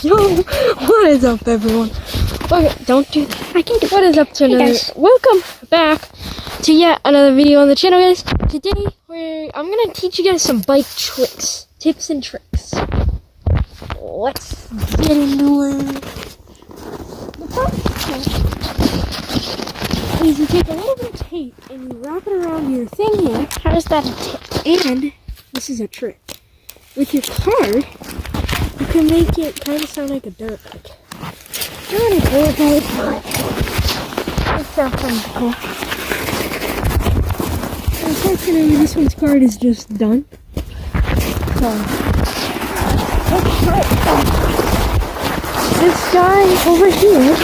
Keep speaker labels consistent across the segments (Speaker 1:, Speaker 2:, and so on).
Speaker 1: Yo, what is up, everyone? Okay, don't do that.
Speaker 2: I can do.
Speaker 1: What is up to another?
Speaker 2: Guys.
Speaker 1: Welcome back to yet another video on the channel, guys. Today, I'm gonna teach you guys some bike tricks, tips and tricks. Let's get into it. The first trick is you take a little bit of tape and you wrap it around your thing here.
Speaker 2: How is that a tip?
Speaker 1: And this is a trick. With your card, you can make it kind of sound like a dirt bike. Not a dirt bike, but it sounds kind of cool. Unfortunately, this one's card is just done. So, let's try it. This guy over here.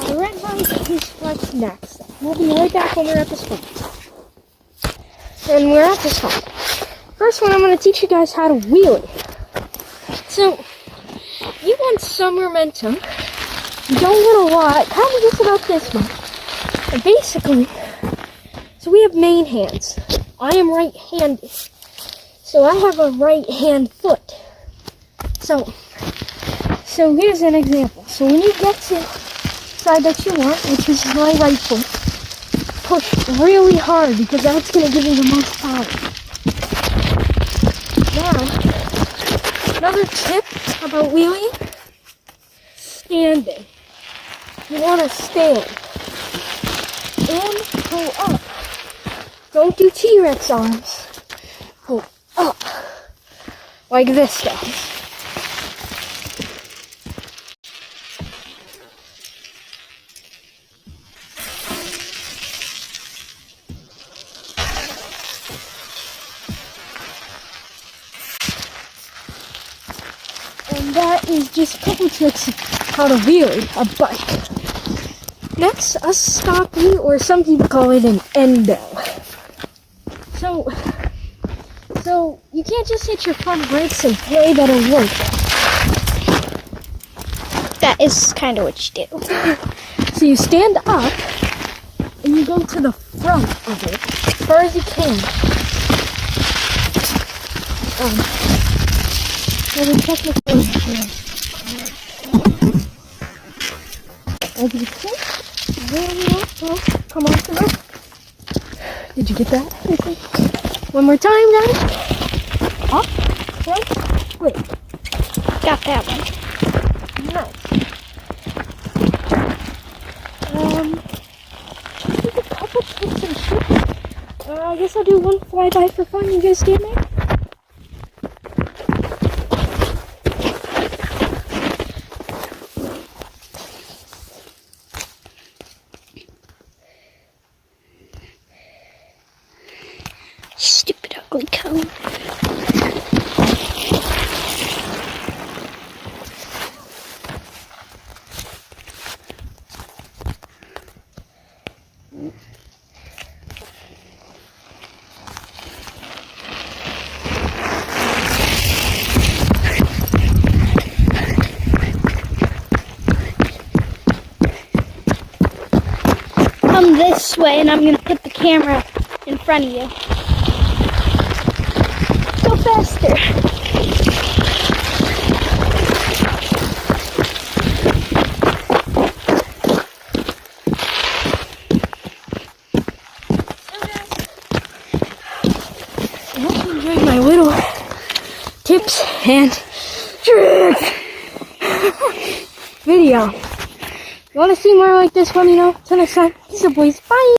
Speaker 1: The red bike is what's next. We'll be right back when we're at the spot. And we're at the spot. First one, I'm going to teach you guys how to wheelie. So, you want some momentum. You don't want a lot. Kind of just about this much. And basically, so we have main hands. I am right-handed. So I have a right hand foot. So here's an example. So when you get to the side that you want, which is my right foot, push really hard because that's going to give you the most power. Now, another tip about wheeling, standing. You want to stand and go up. Don't do T-Rex arms. Go up like this, guys. And that is just a couple tricks of how to wheelie a bike. Next, a stoppie, or some people call it an endo. So you can't just hit your front brakes and pray that it'll work.
Speaker 2: That is kind of what you do.
Speaker 1: So you stand up and you go to the front of it as far as you can. As you can, come off the road. Did you get that? One more time, guys. Up, front, wait.
Speaker 2: Got that one.
Speaker 1: Nice. Just a couple tips and tricks. I guess I'll do one flyby for fun. You guys stand there?
Speaker 2: Stupid ugly cone. Come this way and I'm going to put the camera in front of you. Go faster.
Speaker 1: I hope you enjoyed my little tips and tricks video. You want to see more like this one, Till next time. Peace out, boys. Bye.